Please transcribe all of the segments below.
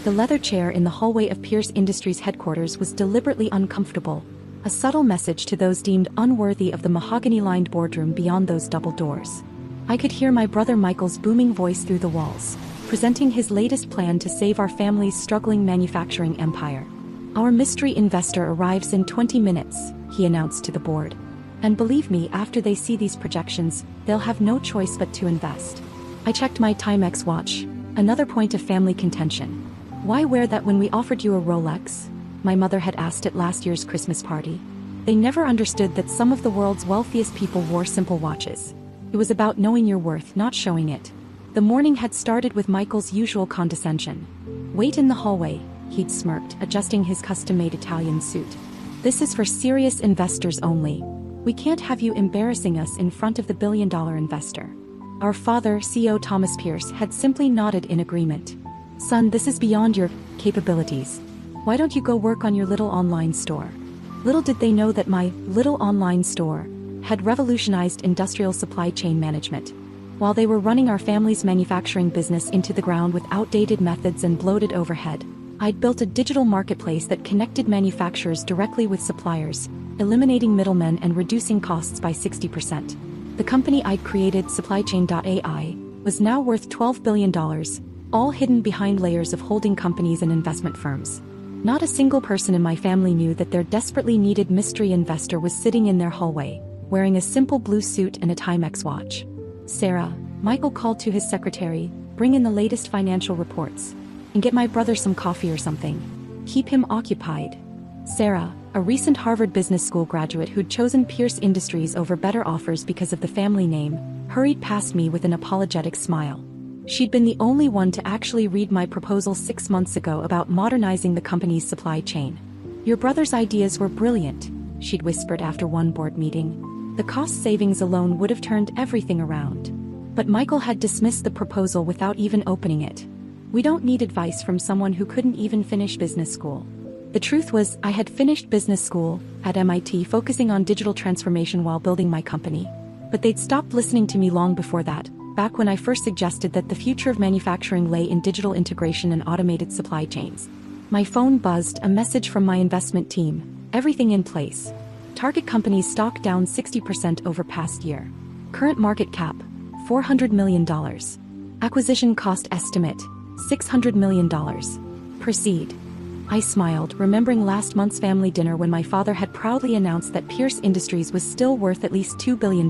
The leather chair in the hallway of Pierce Industries headquarters was deliberately uncomfortable, a subtle message to those deemed unworthy of the mahogany-lined boardroom beyond those double doors. I could hear my brother Michael's booming voice through the walls, presenting his latest plan to save our family's struggling manufacturing empire. "Our mystery investor arrives in 20 minutes, he announced to the board. "And believe me, after they see these projections, they'll have no choice but to invest." I checked my Timex watch, another point of family contention. "Why wear that when we offered you a Rolex?" my mother had asked at last year's Christmas party. They never understood that some of the world's wealthiest people wore simple watches. It was about knowing your worth, not showing it. The morning had started with Michael's usual condescension. "Wait in the hallway," he'd smirked, adjusting his custom-made Italian suit. "This is for serious investors only. We can't have you embarrassing us in front of the billion-dollar investor." Our father, CEO Thomas Pierce, had simply nodded in agreement. "Son, this is beyond your capabilities. Why don't you go work on your little online store?" Little did they know that my little online store had revolutionized industrial supply chain management. While they were running our family's manufacturing business into the ground with outdated methods and bloated overhead, I'd built a digital marketplace that connected manufacturers directly with suppliers, eliminating middlemen and reducing costs by 60%. The company I'd created, SupplyChain.ai, was now worth $12 billion, all hidden behind layers of holding companies and investment firms. Not a single person in my family knew that their desperately needed mystery investor was sitting in their hallway, wearing a simple blue suit and a Timex watch. "Sarah," Michael called to his secretary, "bring in the latest financial reports. And get my brother some coffee or something. Keep him occupied." Sarah, a recent Harvard Business School graduate who'd chosen Pierce Industries over better offers because of the family name, hurried past me with an apologetic smile. She'd been the only one to actually read my proposal 6 months ago about modernizing the company's supply chain. "Your brother's ideas were brilliant," she'd whispered after one board meeting. "The cost savings alone would have turned everything around." But Michael had dismissed the proposal without even opening it. "We don't need advice from someone who couldn't even finish business school." The truth was, I had finished business school at MIT, focusing on digital transformation while building my company. But they'd stopped listening to me long before that, back when I first suggested that the future of manufacturing lay in digital integration and automated supply chains. My phone buzzed, a message from my investment team. "Everything in place. Target company's stock down 60% over past year. Current market cap, $400 million. Acquisition cost estimate, $600 million. Proceed." I smiled, remembering last month's family dinner when my father had proudly announced that Pierce Industries was still worth at least $2 billion.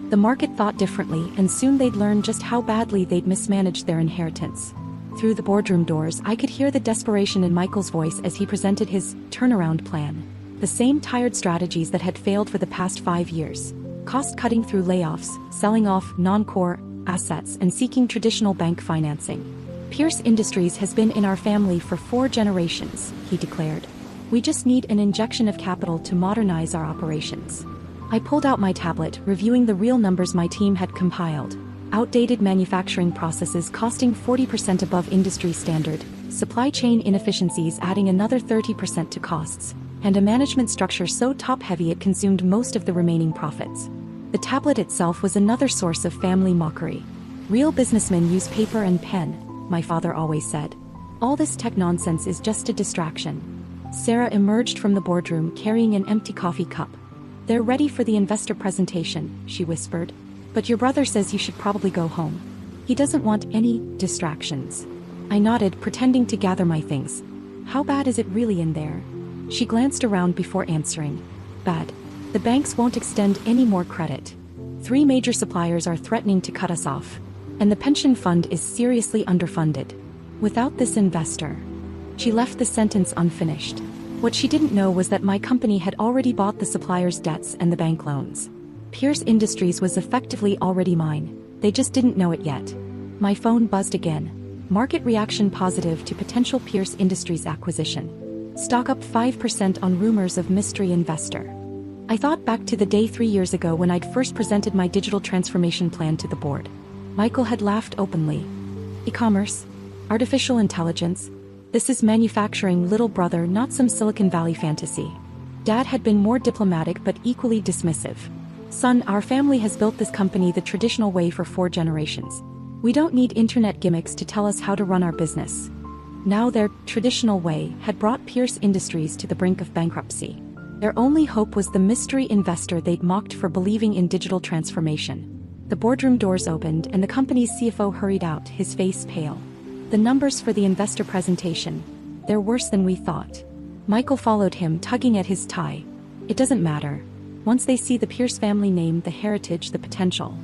The market thought differently, and soon they'd learn just how badly they'd mismanaged their inheritance. Through the boardroom doors, I could hear the desperation in Michael's voice as he presented his turnaround plan. The same tired strategies that had failed for the past 5 years. Cost-cutting through layoffs, selling off non-core assets, and seeking traditional bank financing. "Pierce Industries has been in our family for 4 generations, he declared. "We just need an injection of capital to modernize our operations." I pulled out my tablet, reviewing the real numbers my team had compiled. Outdated manufacturing processes costing 40% above industry standard, supply chain inefficiencies adding another 30% to costs, and a management structure so top-heavy it consumed most of the remaining profits. The tablet itself was another source of family mockery. "Real businessmen use paper and pen," my father always said. "All this tech nonsense is just a distraction." Sarah emerged from the boardroom carrying an empty coffee cup. "They're ready for the investor presentation," she whispered. "But your brother says you should probably go home. He doesn't want any distractions." I nodded, pretending to gather my things. "How bad is it really in there?" She glanced around before answering. "Bad. The banks won't extend any more credit. 3 major suppliers are threatening to cut us off. And the pension fund is seriously underfunded. Without this investor." She left the sentence unfinished. What she didn't know was that my company had already bought the suppliers' debts and the bank loans. Pierce Industries was effectively already mine. They just didn't know it yet. My phone buzzed again. Market reaction positive to potential Pierce Industries acquisition. Stock up 5% on rumors of mystery investor. I thought back to the day 3 years ago when I'd first presented my digital transformation plan to the board. Michael had laughed openly. "E-commerce? Artificial intelligence? This is manufacturing, little brother, not some Silicon Valley fantasy." Dad had been more diplomatic but equally dismissive. "Son, our family has built this company the traditional way for 4 generations. We don't need internet gimmicks to tell us how to run our business." Now their traditional way had brought Pierce Industries to the brink of bankruptcy. Their only hope was the mystery investor they'd mocked for believing in digital transformation. The boardroom doors opened and the company's CFO hurried out, his face pale. The numbers for the investor presentation, they're worse than we thought. Michael followed him, tugging at his tie. It doesn't matter. Once they see the Pierce family name, the heritage, the potential.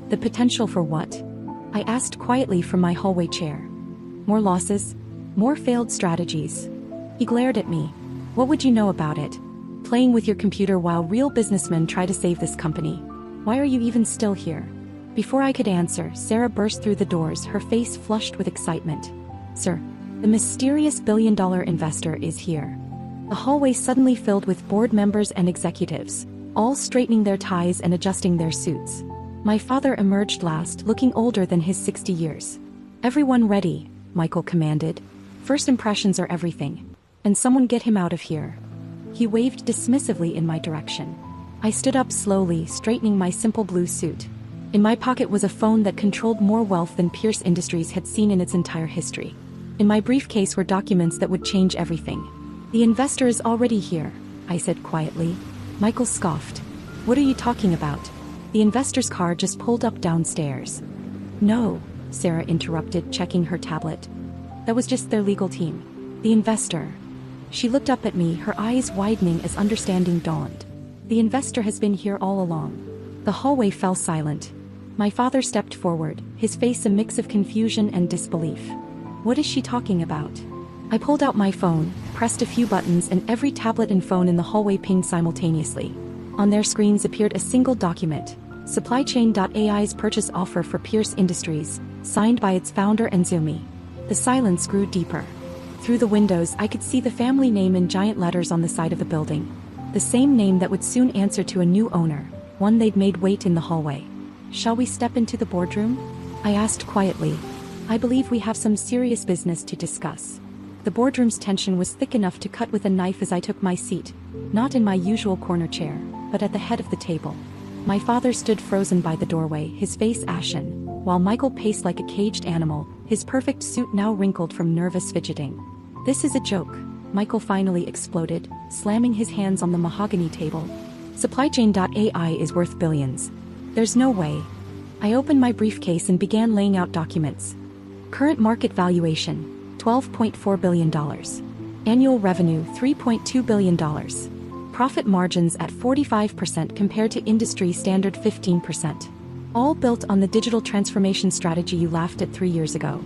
The potential for what? I asked quietly from my hallway chair. More losses? More failed strategies? He glared at me. What would you know about it? Playing with your computer while real businessmen try to save this company. Why are you even still here? Before I could answer, Sarah burst through the doors, her face flushed with excitement. Sir, the mysterious billion-dollar investor is here. The hallway suddenly filled with board members and executives, all straightening their ties and adjusting their suits. My father emerged last, looking older than his 60 years. Everyone ready, Michael commanded. First impressions are everything. And someone get him out of here. He waved dismissively in my direction. I stood up slowly, straightening my simple blue suit. In my pocket was a phone that controlled more wealth than Pierce Industries had seen in its entire history. In my briefcase were documents that would change everything. The investor is already here, I said quietly. Michael scoffed. What are you talking about? The investor's car just pulled up downstairs. No, Sarah interrupted, checking her tablet. That was just their legal team. The investor. She looked up at me, her eyes widening as understanding dawned. The investor has been here all along. The hallway fell silent. My father stepped forward, his face a mix of confusion and disbelief. What is she talking about? I pulled out my phone, pressed a few buttons, and every tablet and phone in the hallway pinged simultaneously. On their screens appeared a single document, SupplyChain.ai's purchase offer for Pierce Industries, signed by its founder Enzumi. The silence grew deeper. Through the windows I could see the family name in giant letters on the side of the building. The same name that would soon answer to a new owner, one they'd made wait in the hallway. Shall we step into the boardroom? I asked quietly. I believe we have some serious business to discuss. The boardroom's tension was thick enough to cut with a knife as I took my seat, not in my usual corner chair, but at the head of the table. My father stood frozen by the doorway, his face ashen, while Michael paced like a caged animal, his perfect suit now wrinkled from nervous fidgeting. This is a joke, Michael finally exploded, slamming his hands on the mahogany table. SupplyChain.ai is worth billions. There's no way. I opened my briefcase and began laying out documents. Current market valuation, $12.4 billion. Annual revenue, $3.2 billion. Profit margins at 45% compared to industry standard 15%. All built on the digital transformation strategy you laughed at 3 years ago.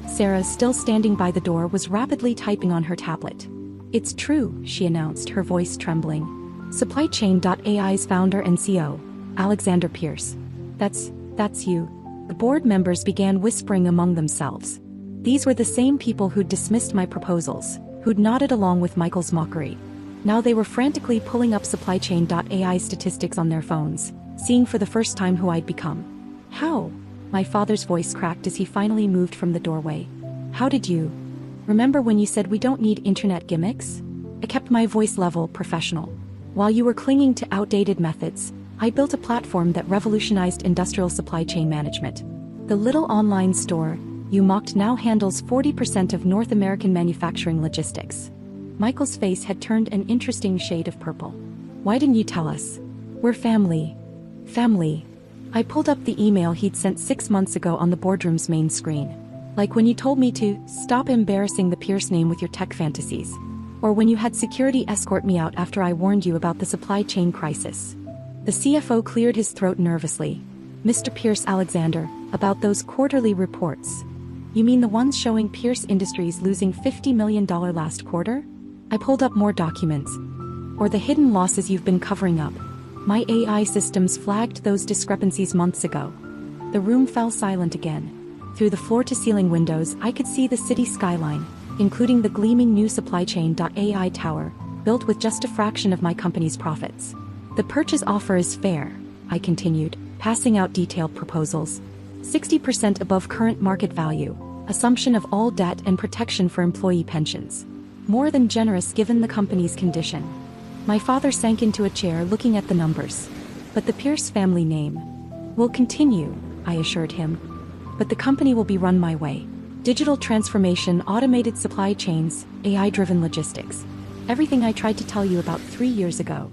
Sarah, still standing by the door, was rapidly typing on her tablet. It's true, she announced, her voice trembling. SupplyChain.ai's founder and CEO, Alexander Pierce. That's you. The board members began whispering among themselves. These were the same people who'd dismissed my proposals, who'd nodded along with Michael's mockery. Now they were frantically pulling up SupplyChain.ai statistics on their phones, seeing for the first time who I'd become. How? My father's voice cracked as he finally moved from the doorway. How did you? Remember when you said we don't need internet gimmicks? I kept my voice level, professional. While you were clinging to outdated methods, I built a platform that revolutionized industrial supply chain management. The little online store you mocked now handles 40% of North American manufacturing logistics. Michael's face had turned an interesting shade of purple. Why didn't you tell us? We're family. Family. I pulled up the email he'd sent 6 months ago on the boardroom's main screen. Like when you told me to stop embarrassing the Pierce name with your tech fantasies. Or when you had security escort me out after I warned you about the supply chain crisis. The CFO cleared his throat nervously. Mr. Pierce, Alexander, about those quarterly reports. You mean the ones showing Pierce Industries losing $50 million last quarter? I pulled up more documents. Or the hidden losses you've been covering up. My AI systems flagged those discrepancies months ago. The room fell silent again. Through the floor-to-ceiling windows, I could see the city skyline, including the gleaming new SupplyChain.ai tower, built with just a fraction of my company's profits. The purchase offer is fair, I continued, passing out detailed proposals. 60% above current market value, assumption of all debt and protection for employee pensions. More than generous given the company's condition. My father sank into a chair looking at the numbers. But the Pierce family name will continue, I assured him. But the company will be run my way. Digital transformation, automated supply chains, AI-driven logistics. Everything I tried to tell you about 3 years ago.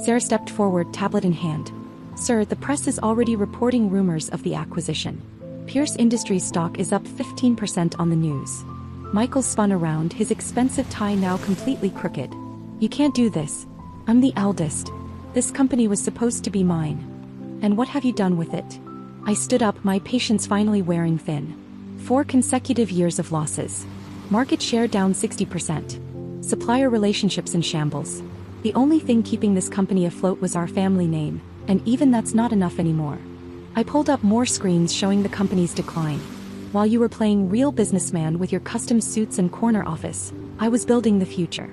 Sarah stepped forward, tablet in hand. Sir, the press is already reporting rumors of the acquisition. Pierce Industries stock is up 15% on the news. Michael spun around, his expensive tie now completely crooked. You can't do this. I'm the eldest. This company was supposed to be mine. And what have you done with it? I stood up, my patience finally wearing thin. 4 consecutive years of losses. Market share down 60%. Supplier relationships in shambles. The only thing keeping this company afloat was our family name, and even that's not enough anymore. I pulled up more screens showing the company's decline. While you were playing real businessman with your custom suits and corner office, I was building the future.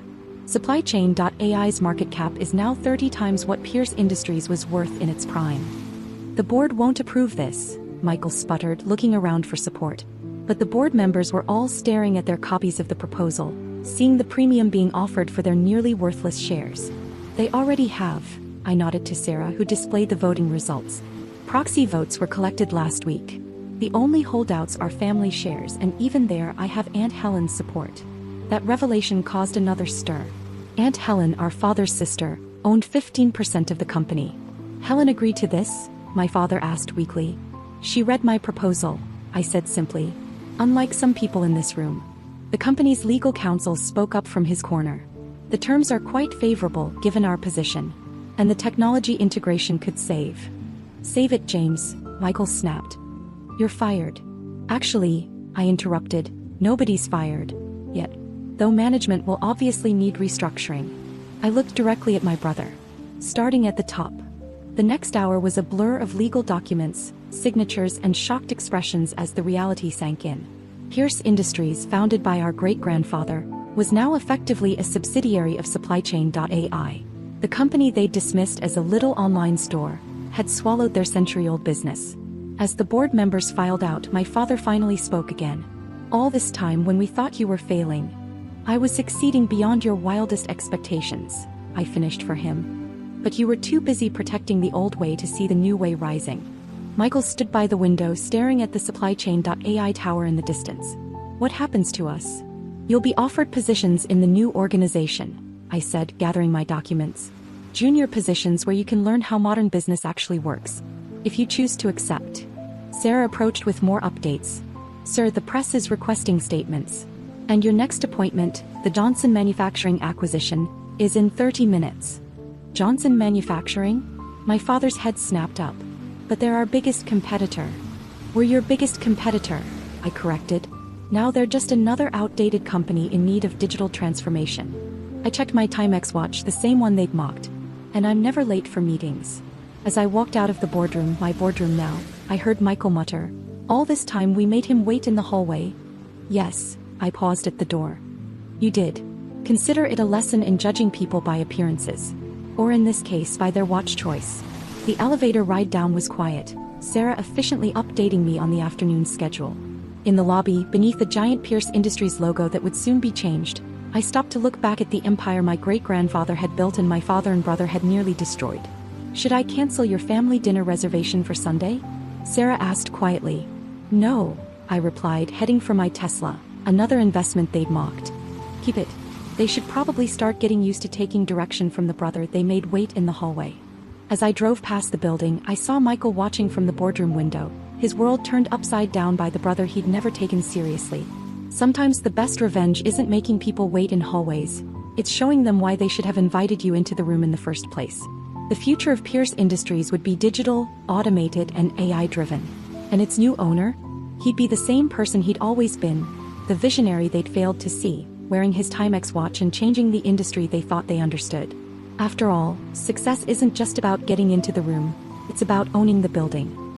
SupplyChain.ai's market cap is now 30 times what Pierce Industries was worth in its prime. The board won't approve this, Michael sputtered, looking around for support. But the board members were all staring at their copies of the proposal, seeing the premium being offered for their nearly worthless shares. They already have, I nodded to Sarah, who displayed the voting results. Proxy votes were collected last week. The only holdouts are family shares, and even there I have Aunt Helen's support. That revelation caused another stir. Aunt Helen, our father's sister, owned 15% of the company. Helen agreed to this? My father asked weakly. She read my proposal, I said simply. Unlike some people in this room, the company's legal counsel spoke up from his corner. The terms are quite favorable given our position, and the technology integration could save. Save it, James, Michael snapped. You're fired. Actually, I interrupted, nobody's fired. Yet. Though management will obviously need restructuring. I looked directly at my brother. Starting at the top. The next hour was a blur of legal documents, signatures, and shocked expressions as the reality sank in. Pierce Industries, founded by our great-grandfather, was now effectively a subsidiary of SupplyChain.ai. The company they'd dismissed as a little online store had swallowed their century-old business. As the board members filed out, my father finally spoke again. All this time, when we thought you were failing, I was succeeding beyond your wildest expectations, I finished for him. But you were too busy protecting the old way to see the new way rising. Michael stood by the window, staring at the SupplyChain.ai tower in the distance. What happens to us? You'll be offered positions in the new organization, I said, gathering my documents. Junior positions where you can learn how modern business actually works, if you choose to accept. Sarah approached with more updates. Sir, the press is requesting statements. And your next appointment, the Johnson Manufacturing acquisition, is in 30 minutes. Johnson Manufacturing? My father's head snapped up. But they're our biggest competitor. We're your biggest competitor, I corrected. Now they're just another outdated company in need of digital transformation. I checked my Timex watch, the same one they'd mocked. And I'm never late for meetings. As I walked out of the boardroom, my boardroom now, I heard Michael mutter. All this time we made him wait in the hallway? Yes, I paused at the door. You did. Consider it a lesson in judging people by appearances. Or in this case, by their watch choice. The elevator ride down was quiet, Sarah efficiently updating me on the afternoon schedule. In the lobby, beneath the giant Pierce Industries logo that would soon be changed, I stopped to look back at the empire my great-grandfather had built and my father and brother had nearly destroyed. Should I cancel your family dinner reservation for Sunday? Sarah asked quietly. No, I replied, heading for my Tesla, another investment they'd mocked. Keep it. They should probably start getting used to taking direction from the brother they made wait in the hallway. As I drove past the building, I saw Michael watching from the boardroom window, his world turned upside down by the brother he'd never taken seriously. Sometimes the best revenge isn't making people wait in hallways, it's showing them why they should have invited you into the room in the first place. The future of Pierce Industries would be digital, automated, and AI-driven. And its new owner? He'd be the same person he'd always been, the visionary they'd failed to see, wearing his Timex watch and changing the industry they thought they understood. After all, success isn't just about getting into the room, it's about owning the building.